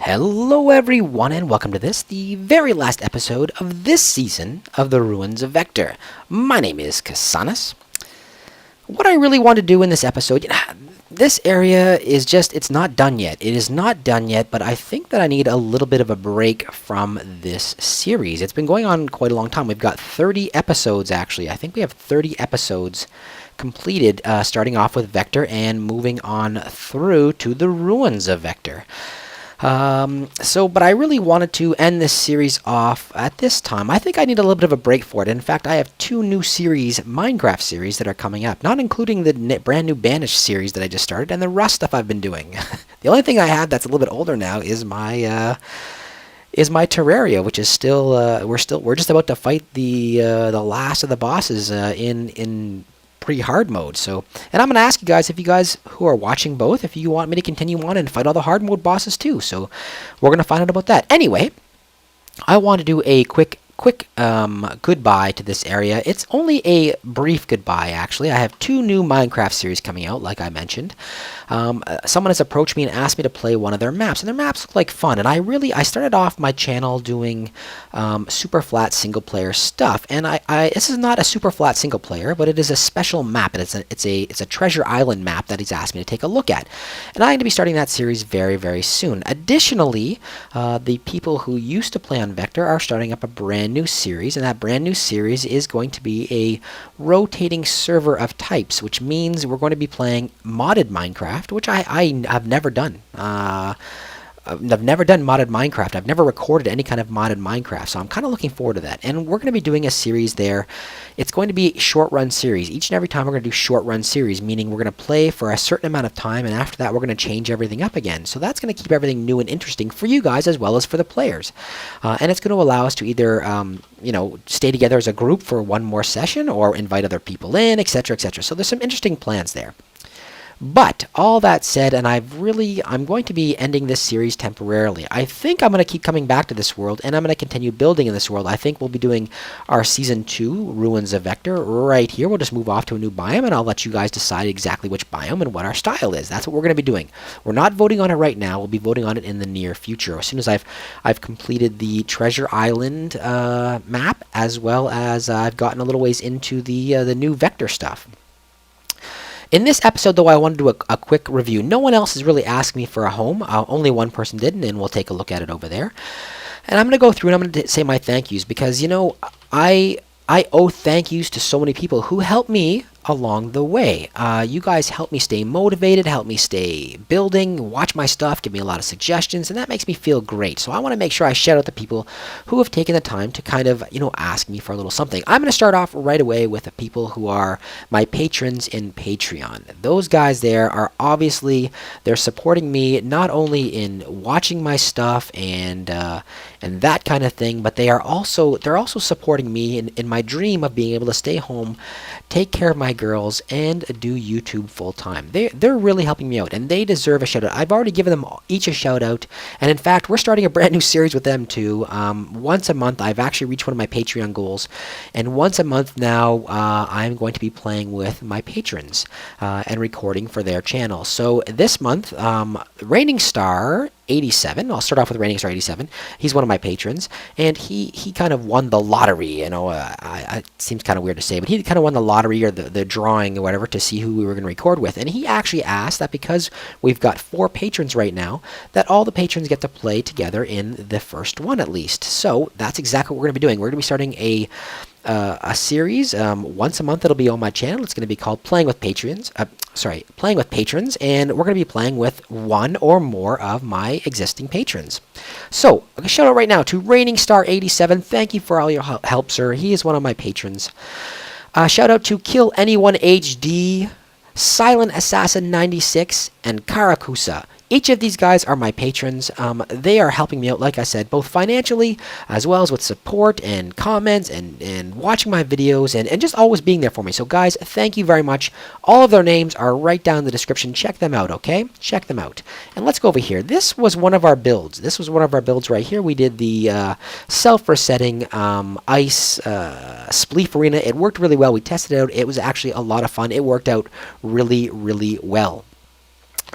Hello everyone and welcome to the very last episode of this season of the Ruins of Vector. My name is Casanis. What I really want to do in this episode, this area is it's not done yet. It is not done yet, but I think that I need a little bit of a break from this series. It's been going on quite a long time. We've got 30 episodes actually. I think we have 30 episodes completed, starting off with Vector and moving on through to the Ruins of Vector. But I really wanted to end this series off at this time. I think I need a little bit of a break for it. In fact, I have two new Minecraft series that are coming up, not including the brand new Banished series that I just started and the Rust stuff I've been doing. The only thing I have that's a little bit older now is my Terraria, which is still we're just about to fight the last of the bosses in pretty hard mode. And I'm going to ask you guys, if you guys who are watching both, if you want me to continue on and fight all the hard mode bosses too. So we're going to find out about that. Anyway, I want to do a quick goodbye to this area. It's only a brief goodbye, actually. I have two new Minecraft series coming out, like I mentioned. Someone has approached me and asked me to play one of their maps, and their maps look like fun. And I started off my channel doing super flat single player stuff, and this is not a super flat single player, but it is a special map, and it's a treasure island map that he's asked me to take a look at. And I'm going to be starting that series very, very soon. Additionally, the people who used to play on Vector are starting up a brand new series, and that brand new series is going to be a rotating server of types, which means we're going to be playing modded Minecraft, which I have never done. I've never done modded Minecraft. I've never recorded any kind of modded Minecraft, so I'm kind of looking forward to that. And we're going to be doing a series there. It's going to be a short-run series. Each and every time we're going to do short-run series, meaning we're going to play for a certain amount of time, and after that we're going to change everything up again. So that's going to keep everything new and interesting for you guys as well as for the players. And it's going to allow us to either stay together as a group for one more session or invite other people in, etc., etc. So there's some interesting plans there. But all that said, and I'm going to be ending this series temporarily. I think I'm going to keep coming back to this world, and I'm going to continue building in this world. I think we'll be doing our Season 2, Ruins of Vector, right here. We'll just move off to a new biome, and I'll let you guys decide exactly which biome and what our style is. That's what we're going to be doing. We're not voting on it right now. We'll be voting on it in the near future. As soon as I've completed the Treasure Island map, as well as I've gotten a little ways into the new Vector stuff. In this episode, though, I want to do a quick review. No one else has really asked me for a home. Only one person did, and we'll take a look at it over there. And I'm going to go through and I'm going to say my thank yous because, I owe thank yous to so many people who helped me along the way. You guys help me stay motivated, help me stay building, watch my stuff, give me a lot of suggestions, and that makes me feel great. So I want to make sure I shout out the people who have taken the time to kind of, ask me for a little something. I'm going to start off right away with the people who are my patrons in Patreon. Those guys there are obviously, they're supporting me not only in watching my stuff and that kind of thing, but they're also supporting me in my dream of being able to stay home, take care of my girls, and do YouTube full time. They're really helping me out, and they deserve a shout out. I've already given them each a shout out, and in fact, we're starting a brand new series with them too. Once a month, I've actually reached one of my Patreon goals, and once a month now, I'm going to be playing with my patrons and recording for their channel. So this month, Reigning Star 87. I'll start off with Reigning Star 87. He's one of my patrons, and he kind of won the lottery. It seems kind of weird to say, but he kind of won the lottery or the drawing or whatever to see who we were going to record with. And he actually asked that because we've got 4 patrons right now, that all the patrons get to play together in the first one at least. So that's exactly what we're going to be doing. We're going to be starting a series once a month. It'll be on my channel. It's going to be called Playing with Patrons. Playing with Patrons, and we're going to be playing with one or more of my existing patrons. So, a shout out right now to Reigning Star 87. Thank you for all your help, sir. He is one of my patrons. Shout out to Kill Anyone HD, Silent Assassin 96, and Karakusa. Each of these guys are my patrons. They are helping me out, like I said, both financially as well as with support and comments and watching my videos and just always being there for me. So guys, thank you very much. All of their names are right down in the description. Check them out, okay? Check them out. And let's go over here. This was one of our builds. This was one of our builds right here. We did the self-resetting ice spleef arena. It worked really well. We tested it out. It was actually a lot of fun. It worked out really, really well.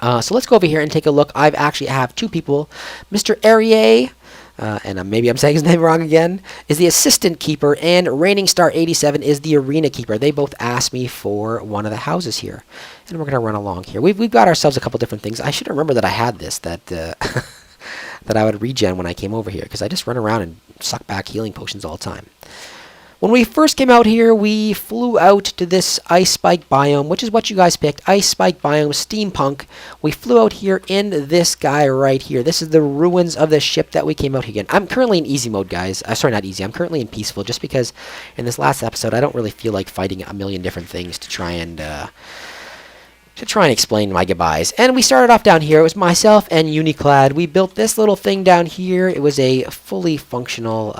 So let's go over here and take a look. I actually have two people. Mr. Arier, and maybe I'm saying his name wrong again, is the assistant keeper, and Reigning Star 87 is the arena keeper. They both asked me for one of the houses here, and we're going to run along here. We've got ourselves a couple different things. I should remember that I had this, that that I would regen when I came over here, because I just run around and suck back healing potions all the time. When we first came out here, we flew out to this ice spike biome, which is what you guys picked. Ice spike biome, steampunk. We flew out here in this guy right here. This is the ruins of the ship that we came out here again. I'm currently in easy mode, guys. Sorry, not easy. I'm currently in peaceful, just because in this last episode, I don't really feel like fighting a million different things to try and explain my goodbyes. And we started off down here. It was myself and Uniclad. We built this little thing down here. It was a fully functional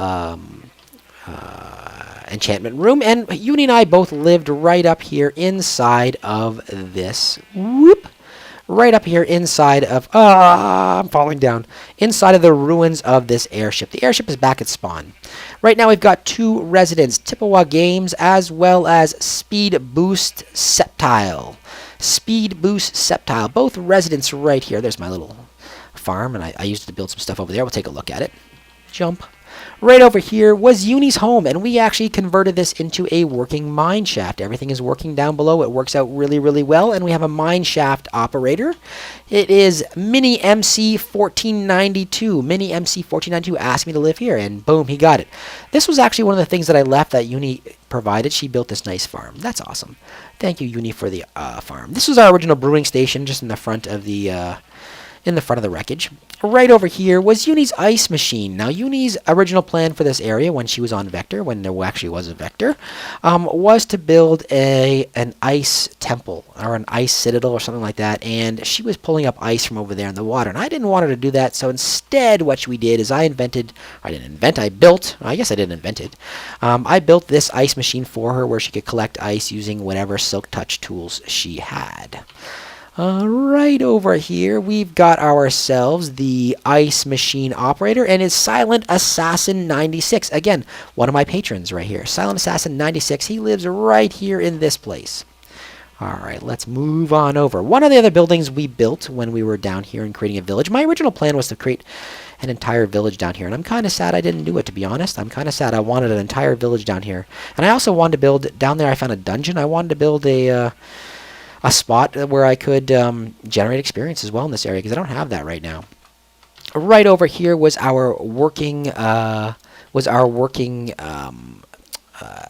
enchantment room, and Uni and I both lived right up here inside of this. Whoop! Right up here inside of. I'm falling down. Inside of the ruins of this airship. The airship is back at spawn. Right now we've got two residents, Tippewa Games, as well as Speed Boost Septile. Speed Boost Septile. Both residents right here. There's my little farm, and I used it to build some stuff over there. We'll take a look at it. Jump. Right over here was Uni's home, and we actually converted this into a working mine shaft. Everything is working down below. It works out really, really well, and we have a mine shaft operator. It is Mini MC 1492. Mini MC 1492 asked me to live here, and boom, he got it. This was actually one of the things that I left that Uni provided. She built this nice farm. That's awesome. Thank you, Uni, for the farm. This was our original brewing station, just in the front of the wreckage. Right over here was Uni's ice machine. Now, Uni's original plan for this area when she was on Vector, when there actually was a Vector, was to build an ice temple or an ice citadel or something like that, and she was pulling up ice from over there in the water, and I didn't want her to do that, so instead what we did is I built this ice machine for her where she could collect ice using whatever Silk Touch tools she had. Right over here, we've got ourselves the ice machine operator, and it's Silent Assassin 96. Again, one of my patrons right here. Silent Assassin 96. He lives right here in this place. Alright, let's move on over. One of the other buildings we built when we were down here and creating a village. My original plan was to create an entire village down here, and I'm kind of sad I didn't do it, to be honest. I'm kind of sad. I wanted an entire village down here. And I also wanted to build, down there I found a dungeon. I wanted to build a spot where I could generate experience as well in this area, because I don't have that right now. Right over here was our working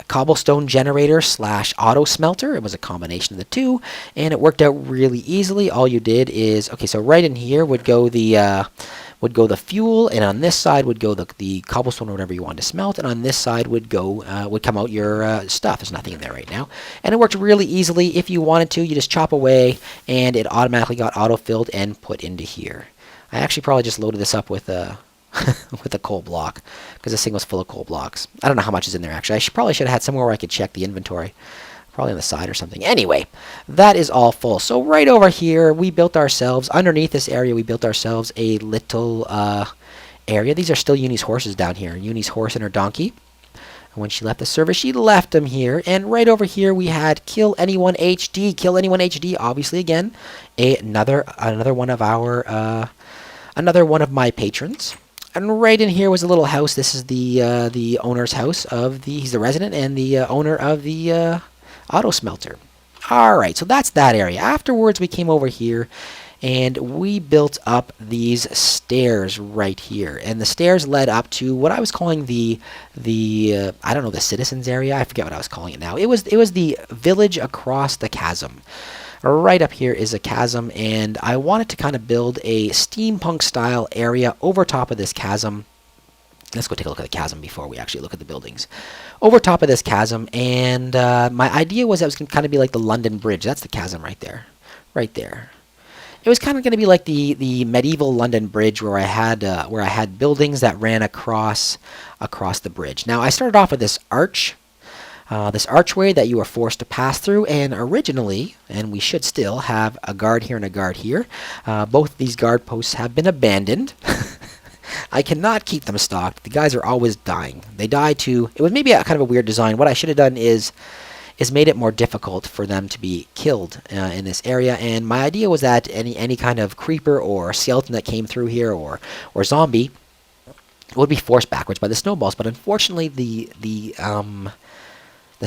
cobblestone generator / auto smelter. It was a combination of the two, and it worked out really easily. All you did is, okay, so right in here would go the fuel, and on this side would go the cobblestone or whatever you wanted to smelt, and on this side would come out your stuff. There's nothing in there right now, and it worked really easily. If you wanted to, you just chop away, and it automatically got auto-filled and put into here. I actually probably just loaded this up with a with a coal block, because this thing was full of coal blocks. I don't know how much is in there, actually. Probably should have had somewhere where I could check the inventory. Probably on the side or something. Anyway, that is all full. So right over here, we built ourselves, underneath this area, we built ourselves a little area. These are still Uni's horses down here. Uni's horse and her donkey. And when she left the server, she left them here. And right over here, we had Kill Anyone HD. Kill Anyone HD, obviously, again, another one of our, another one of my patrons. And right in here was a little house. This is the owner's house of he's the resident and the owner of the auto smelter. Alright, so that's that area. Afterwards, we came over here and we built up these stairs right here. And the stairs led up to what I was calling the I don't know, the citizens area. I forget what I was calling it now. It was the village across the chasm. Right up here is a chasm, and I wanted to kind of build a steampunk style area over top of this chasm. Let's go take a look at the chasm before we actually look at the buildings. Over top of this chasm, and my idea was that it was going to kind of be like the London Bridge. That's the chasm right there. Right there. It was kind of going to be like the medieval London Bridge where I had buildings that ran across the bridge. Now, I started off with this arch. This archway that you are forced to pass through, and originally, and we should still have a guard here and a guard here. Both these guard posts have been abandoned. I cannot keep them stocked. The guys are always dying. They die to... It was maybe a kind of a weird design. What I should have done is is made it more difficult for them to be killed in this area. And my idea was that any kind of creeper or skeleton that came through here, or zombie, would be forced backwards by the snowballs. But unfortunately, the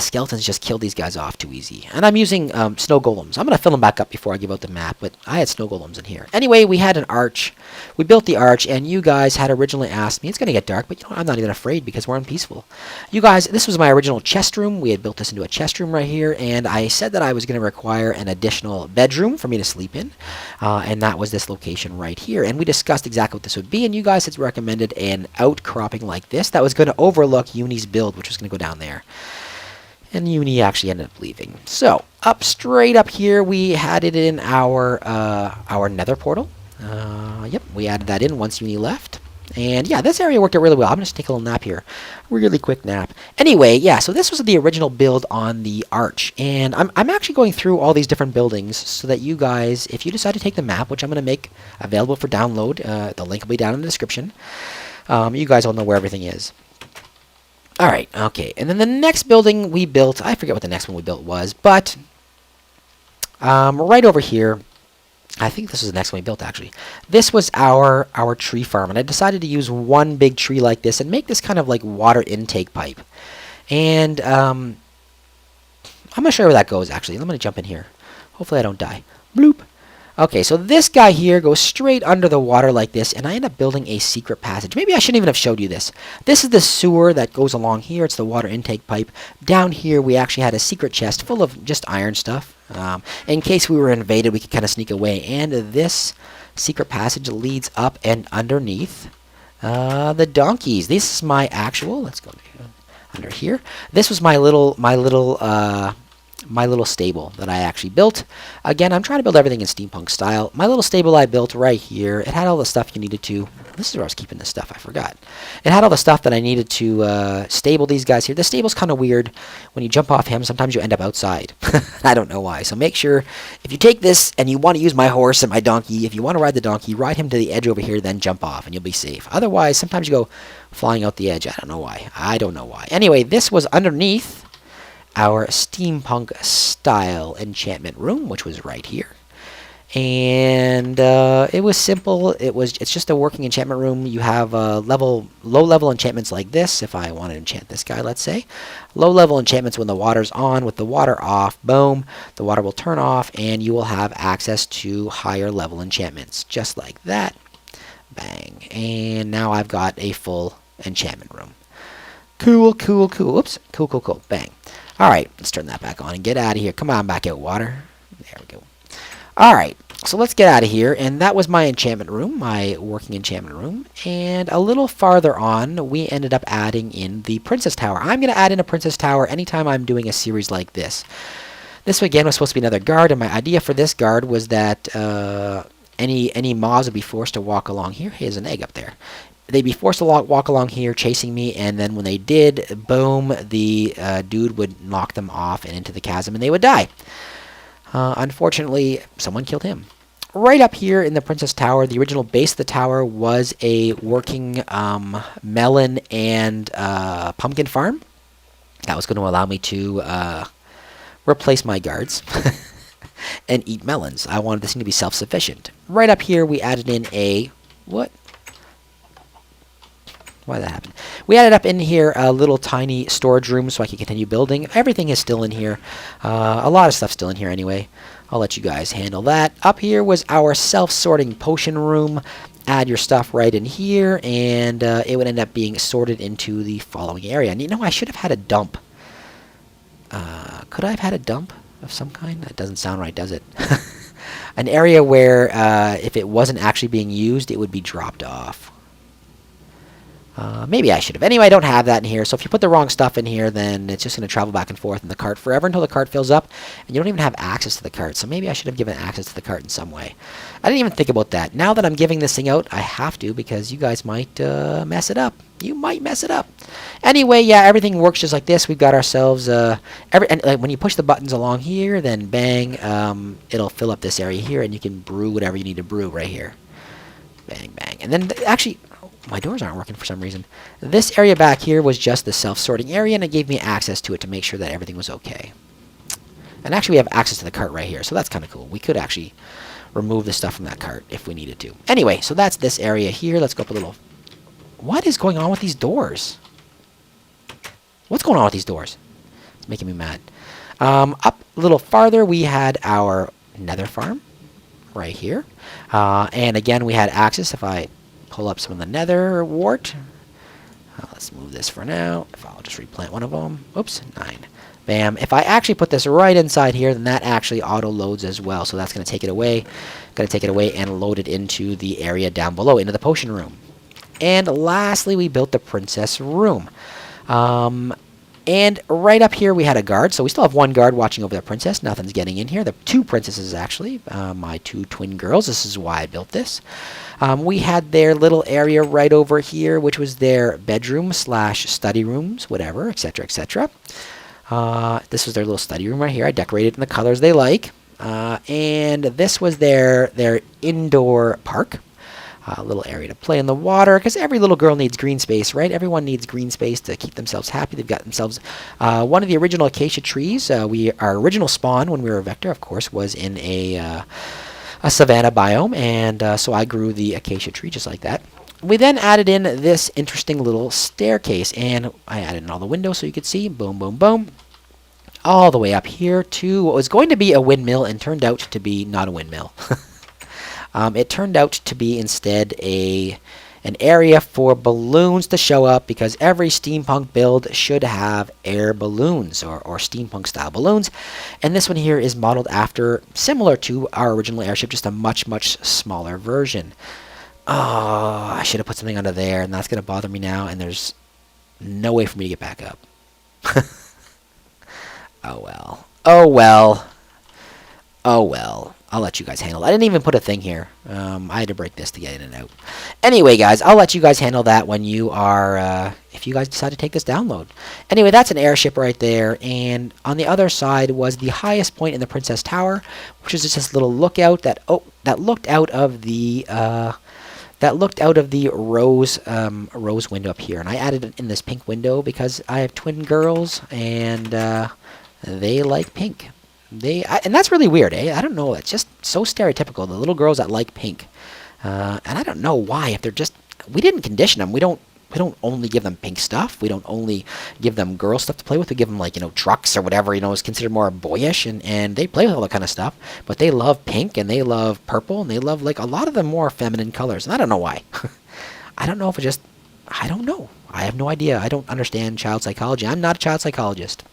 skeletons just killed these guys off too easy. And I'm using snow golems. I'm going to fill them back up before I give out the map, but I had snow golems in here. Anyway, we had an arch. We built the arch, and you guys had originally asked me, it's going to get dark, but you know, I'm not even afraid because we're in peaceful. You guys, this was my original chest room. We had built this into a chest room right here, and I said that I was going to require an additional bedroom for me to sleep in, and that was this location right here. And we discussed exactly what this would be, and you guys had recommended an outcropping like this that was going to overlook Uni's build, which was going to go down there. And Uni actually ended up leaving. So, straight up here, we had it in our nether portal. Yep, we added that in once Uni left. And yeah, this area worked out really well. I'm going to take a little nap here. Really quick nap. Anyway, yeah, so this was the original build on the arch. And I'm actually going through all these different buildings so that you guys, if you decide to take the map, which I'm going to make available for download, the link will be down in the description, you guys all know where everything is. Alright, okay, and then the next building we built, I forget what the next one we built was, but right over here, I think this was the next one we built actually. This was our tree farm, and I decided to use one big tree like this and make this kind of like water intake pipe. And I'm going to show you where that goes actually. I'm going to jump in here. Hopefully I don't die. Bloop. Okay, so this guy here goes straight under the water like this, and I end up building a secret passage. Maybe I shouldn't even have showed you this. This is the sewer that goes along here. It's the water intake pipe. Down here, we actually had a secret chest full of just iron stuff. In case we were invaded, we could kind of sneak away. And this secret passage leads up and underneath the donkeys. This is my actual... Let's go under here. This was my little stable that I actually built. Again, I'm trying to build everything in steampunk style. My little stable I built right here, it had all the stuff you needed to... This is where I was keeping this stuff, I forgot. It had all the stuff that I needed to stable these guys here. The stable's kind of weird. When you jump off him, sometimes you end up outside. I don't know why. So make sure, if you take this and you want to use my horse and my donkey, if you want to ride the donkey, ride him to the edge over here, then jump off, and you'll be safe. Otherwise, sometimes you go flying out the edge. I don't know why. I don't know why. Anyway, this was underneath our steampunk style enchantment room, which was right here. And it was simple. It's just a working enchantment room. You have low level enchantments like this. If I want to enchant this guy, let's say, low level enchantments when the water's on. With the water off, boom, the water will turn off, and you will have access to higher level enchantments, just like that. Bang, and now I've got a full enchantment room. Cool, cool, cool. Oops, cool, cool, cool. Bang. All right, let's turn that back on and get out of here. Come on, back out, water. There we go. All right, so let's get out of here. And that was my enchantment room, my working enchantment room. And a little farther on, we ended up adding in the Princess Tower. I'm going to add in a Princess Tower anytime I'm doing a series like this. This, again, was supposed to be another guard, and my idea for this guard was that any mobs would be forced to walk along here. Here's an egg up there. They'd be forced to walk along here chasing me, and then when they did, boom, the dude would knock them off and into the chasm, and they would die. Unfortunately, someone killed him. Right up here in the Princess Tower, the original base of the tower was a working melon and pumpkin farm. That was going to allow me to replace my guards and eat melons. I wanted this thing to be self-sufficient. Right up here, we added in a... What? Why did that happen? We added up in here a little tiny storage room so I can continue building. Everything is still in here. A lot of stuff's still in here anyway. I'll let you guys handle that. Up here was our self-sorting potion room. Add your stuff right in here, and it would end up being sorted into the following area. And you know, I should have had a dump. Could I have had a dump of some kind? That doesn't sound right, does it? An area where if it wasn't actually being used, it would be dropped off. Maybe I should have. Anyway, I don't have that in here, so if you put the wrong stuff in here, then it's just going to travel back and forth in the cart forever until the cart fills up, and you don't even have access to the cart, so maybe I should have given access to the cart in some way. I didn't even think about that. Now that I'm giving this thing out, I have to, because you guys might mess it up. You might mess it up. Anyway, yeah, everything works just like this. We've got ourselves, when you push the buttons along here, then bang, it'll fill up this area here, and you can brew whatever you need to brew right here. Bang, bang. And then, actually... My doors aren't working for some reason. This area back here was just the self-sorting area, and it gave me access to it to make sure that everything was okay. And actually we have access to the cart right here, so that's kind of cool. We could actually remove the stuff from that cart if we needed to. Anyway, so that's this area here. Let's go up a little... What is going on with these doors? What's going on with these doors? It's making me mad. Up a little farther, we had our nether farm right here. And again, we had access. If I pull up some of the nether wart, let's move this for now. If I'll just replant one of them. Oops, 9. Bam. If I actually put this right inside here, then that actually auto-loads as well. So that's going to take it away. Going to take it away and load it into the area down below, into the potion room. And lastly, we built the princess room. And right up here, we had a guard. So we still have one guard watching over the princess. Nothing's getting in here. The 2 princesses, actually. My 2 twin girls. This is why I built this. We had their little area right over here, which was their bedroom / study rooms, whatever, etc., etc. This was their little study room right here. I decorated in the colors they like. And this was their indoor park. A little area to play in the water, because every little girl needs green space, right? Everyone needs green space to keep themselves happy. They've got themselves one of the original acacia trees. Our original spawn when we were a vector, of course, was in a savanna biome, and so I grew the acacia tree just like that. We then added in this interesting little staircase, and I added in all the windows so you could see. Boom, boom, boom. All the way up here to what was going to be a windmill and turned out to be not a windmill. It turned out to be instead an area for balloons to show up, because every steampunk build should have air balloons or steampunk style balloons. And this one here is modeled after, similar to our original airship, just a much, much smaller version. Oh, I should have put something under there, and that's going to bother me now, and there's no way for me to get back up. Oh well. Oh well. Oh well. I'll let you guys handle it. I didn't even put a thing here. I had to break this to get in and out. Anyway, guys, I'll let you guys handle that when you are, if you guys decide to take this download. Anyway, that's an airship right there, and on the other side was the highest point in the Princess Tower, which is just this little lookout that looked out of the rose window up here. And I added it in this pink window because I have twin girls, and they like pink. And that's really weird, eh? I don't know. It's just so stereotypical. The little girls that like pink, and I don't know why. If they're just, we didn't condition them. We don't only give them pink stuff. We don't only give them girl stuff to play with. We give them, like, trucks or whatever, is considered more boyish, and they play with all that kind of stuff. But they love pink, and they love purple, and they love, like, a lot of the more feminine colors. And I don't know why. I don't know if it just, I don't know. I have no idea. I don't understand child psychology. I'm not a child psychologist.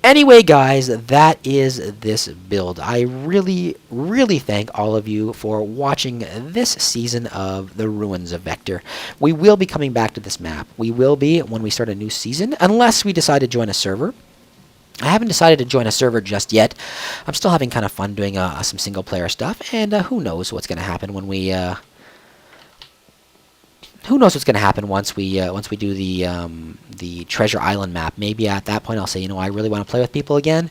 Anyway, guys, that is this build. I really, really thank all of you for watching this season of the Ruins of Vector. We will be coming back to this map. We will be when we start a new season, unless we decide to join a server. I haven't decided to join a server just yet. I'm still having kind of fun doing some single-player stuff, and who knows what's going to happen when we... Who knows what's going to happen once we do the Treasure Island map. Maybe at that point I'll say, I really want to play with people again.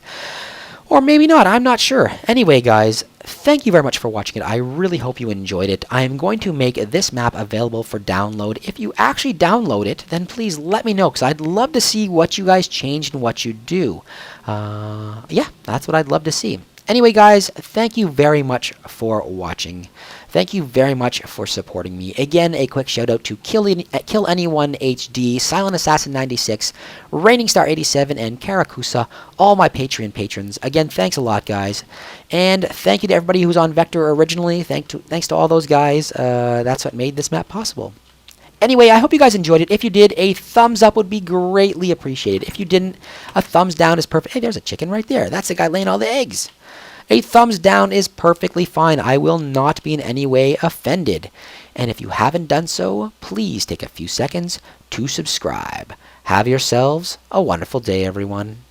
Or maybe not. I'm not sure. Anyway, guys, thank you very much for watching it. I really hope you enjoyed it. I am going to make this map available for download. If you actually download it, then please let me know, because I'd love to see what you guys changed and what you do. Yeah, that's what I'd love to see. Anyway, guys, thank you very much for watching. Thank you very much for supporting me. Again, a quick shout out to Kill Anyone HD, Silent Assassin 96, Raining Star 87, and Karakusa, all my Patreon patrons. Again, thanks a lot, guys. And thank you to everybody who's on Vector originally. Thanks to all those guys. That's what made this map possible. Anyway, I hope you guys enjoyed it. If you did, a thumbs up would be greatly appreciated. If you didn't, a thumbs down is perfect. Hey, there's a chicken right there. That's the guy laying all the eggs. A thumbs down is perfectly fine. I will not be in any way offended. And if you haven't done so, please take a few seconds to subscribe. Have yourselves a wonderful day, everyone.